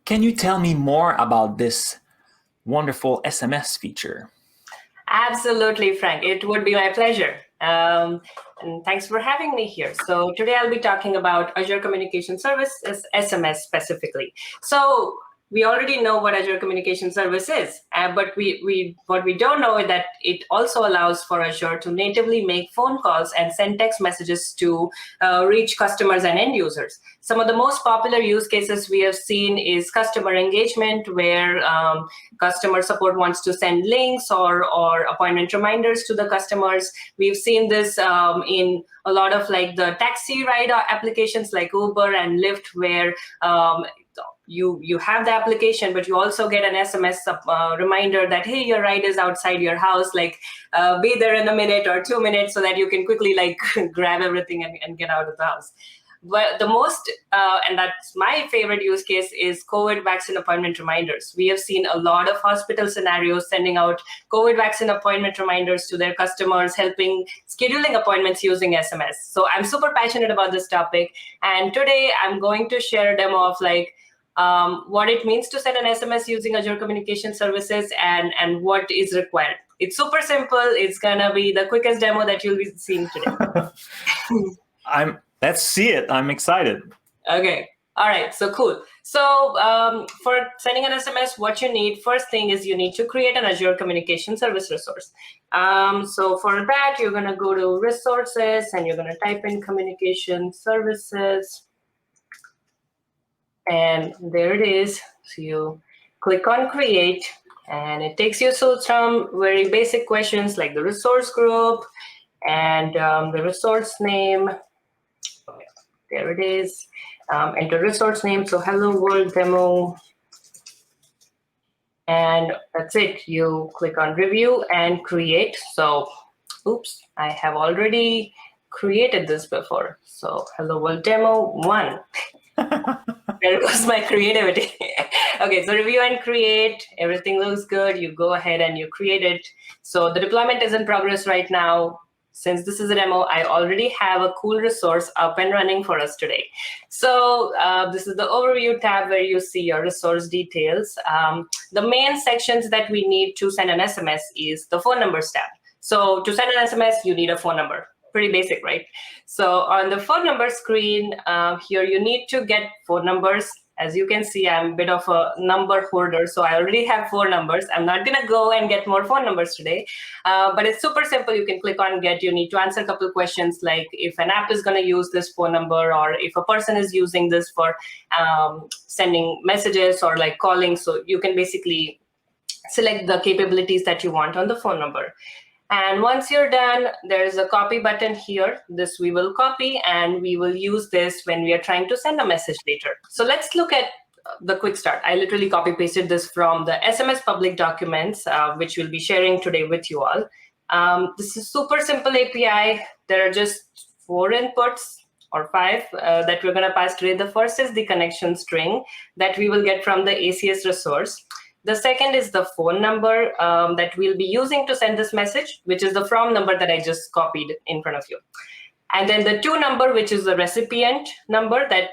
Can you tell me more about this wonderful SMS feature? Absolutely, Frank. It would be my pleasure. And thanks for having me here. So today I'll be talking about Azure Communication Services SMS specifically. So we already know what Azure Communication Service is, but what we don't know is that it also allows for Azure to natively make phone calls and send text messages to reach customers and end users. Some of the most popular use cases we have seen is customer engagement, where customer support wants to send links or appointment reminders to the customers. We've seen this in a lot of like the taxi ride applications like Uber and Lyft, where you have the application, but you also get an SMS reminder that, hey, your ride is outside your house, like be there in a minute or 2 minutes, so that you can quickly like grab everything and get out of the house. But the most, and that's my favorite use case, is COVID vaccine appointment reminders. We have seen a lot of hospital scenarios sending out COVID vaccine appointment reminders to their customers, helping scheduling appointments using SMS. So I'm super passionate about this topic. And today I'm going to share a demo of like what it means to send an SMS using Azure Communication Services and what is required. It's super simple. It's gonna be the quickest demo that you'll be seeing today. Let's see it. I'm excited. Okay. All right. So cool. So for sending an SMS, what you need, first thing is you need to create an Azure Communication Service resource. So for that, you're going to go to resources and you're going to type in Communication Services. And there it is. So you click on create and it takes you through some very basic questions like the resource group and the resource name. There it is. Enter resource name. So hello world demo. And that's it. You click on review and create. So, oops, I have already created this before. So hello world demo 1. There goes my creativity. Okay, so review and create. Everything looks good. You go ahead and you create it. So the deployment is in progress right now. Since this is a demo, I already have a cool resource up and running for us today. So this is the overview tab where you see your resource details. The main sections that we need to send an SMS is the phone numbers tab. So to send an SMS, you need a phone number. Pretty basic, right? So on the phone number screen, here you need to get phone numbers. As you can see, I'm a bit of a number hoarder, so I already have 4 numbers. I'm not going to go and get more phone numbers today, but it's super simple. You can click on get. You need to answer a couple of questions like if an app is going to use this phone number or if a person is using this for sending messages or like calling. So you can basically select the capabilities that you want on the phone number. And once you're done, there's a copy button here. This we will copy and we will use this when we are trying to send a message later. So let's look at the quick start. I literally copy pasted this from the SMS public documents, which we'll be sharing today with you all. This is super simple API. There are just 4 inputs or 5 that we're going to pass today. The first is the connection string that we will get from the ACS resource. The second is the phone number that we'll be using to send this message, which is the from number that I just copied in front of you. And then the to number, which is the recipient number that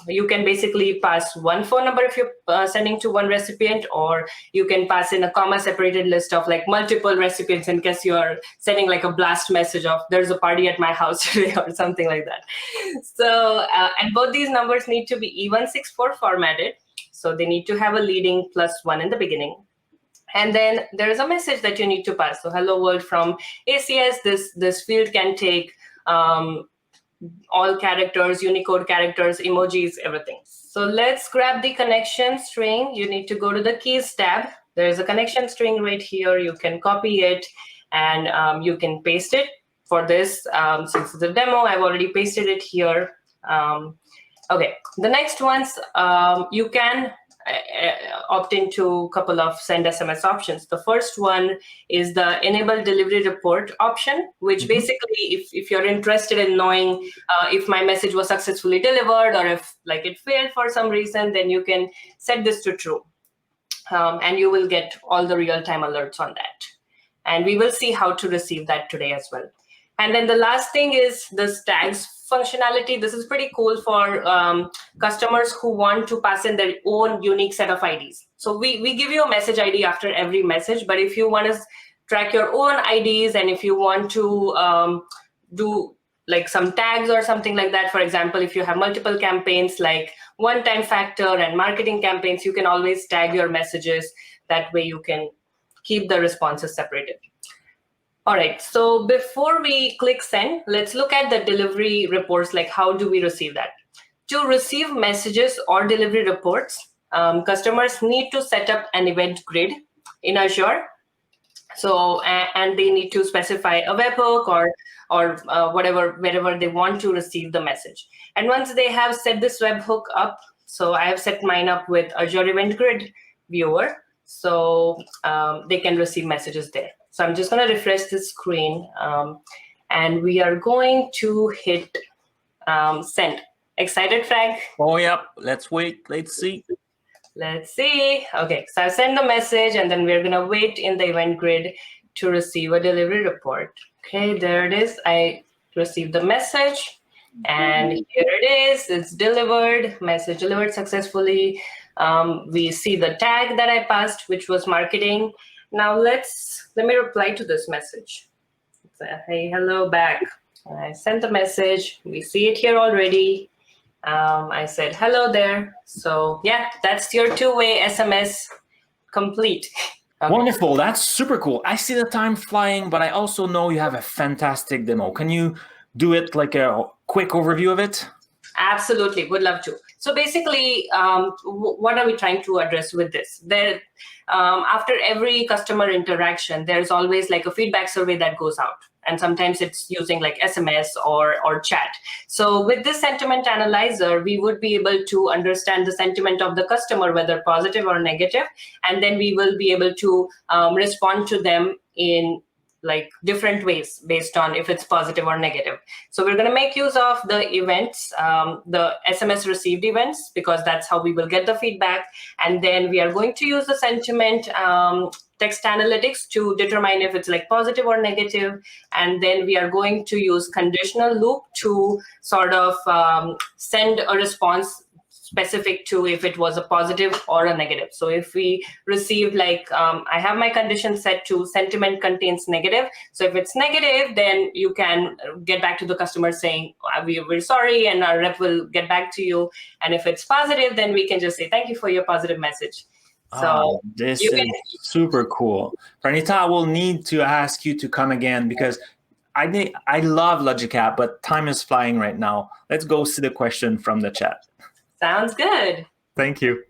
you can basically pass one phone number if you're sending to one recipient, or you can pass in a comma separated list of like multiple recipients in case you're sending like a blast message of there's a party at my house today or something like that. So, and both these numbers need to be E164 formatted. So they need to have a leading +1 in the beginning. And then there is a message that you need to pass. So hello world from ACS, this field can take all characters, Unicode characters, emojis, everything. So let's grab the connection string. You need to go to the keys tab. There's a connection string right here. You can copy it and you can paste it. For this, since it's a demo, I've already pasted it here. Okay, the next ones, you can opt into a couple of send SMS options. The first one is the enable delivery report option, which basically, if you're interested in knowing if my message was successfully delivered or if like it failed for some reason, then you can set this to true. And you will get all the real-time alerts on that. And we will see how to receive that today as well. And then the last thing is the tags functionality, this is pretty cool for customers who want to pass in their own unique set of IDs. So we give you a message ID after every message, but if you want to track your own IDs and if you want to do like some tags or something like that, for example, if you have multiple campaigns like one-time factor and marketing campaigns, you can always tag your messages. That way you can keep the responses separated. All right, so before we click send, let's look at the delivery reports, like how do we receive that? To receive messages or delivery reports, customers need to set up an event grid in Azure. So, and they need to specify a webhook or whatever, wherever they want to receive the message. And once they have set this webhook up, so I have set mine up with Azure Event Grid Viewer, so they can receive messages there. So I'm just going to refresh this screen, and we are going to hit send. Excited, Frank? Oh, yep. Let's wait. Let's see. Let's see. Okay, so I send the message, and then we're going to wait in the event grid to receive a delivery report. Okay, there it is. I received the message, and here it is. It's delivered. Message delivered successfully. We see the tag that I passed, which was marketing. Now let me reply to this message. Hey, hello back. I sent the message. We see it here already. I said hello there. So yeah, that's your two-way SMS complete. Okay. Wonderful. That's super cool. I see the time flying, but I also know you have a fantastic demo. Can you do it like a quick overview of it? Absolutely, would love to. So basically, what are we trying to address with this? After every customer interaction, there's always like a feedback survey that goes out. And sometimes it's using like SMS or chat. So with this sentiment analyzer, we would be able to understand the sentiment of the customer, whether positive or negative, and then we will be able to respond to them in like different ways based on if it's positive or negative. So we're going to make use of the events, the SMS received events, because that's how we will get the feedback. And then we are going to use the sentiment text analytics to determine if it's like positive or negative. And then we are going to use conditional loop to sort of send a response specific to if it was a positive or a negative. So if we receive like, I have my condition set to sentiment contains negative. So if it's negative, then you can get back to the customer saying, we're sorry, and our rep will get back to you. And if it's positive, then we can just say, thank you for your positive message. So this is super cool. Pranita, I will need to ask you to come again because I love Logic App, but time is flying right now. Let's go see the question from the chat. Sounds good. Thank you.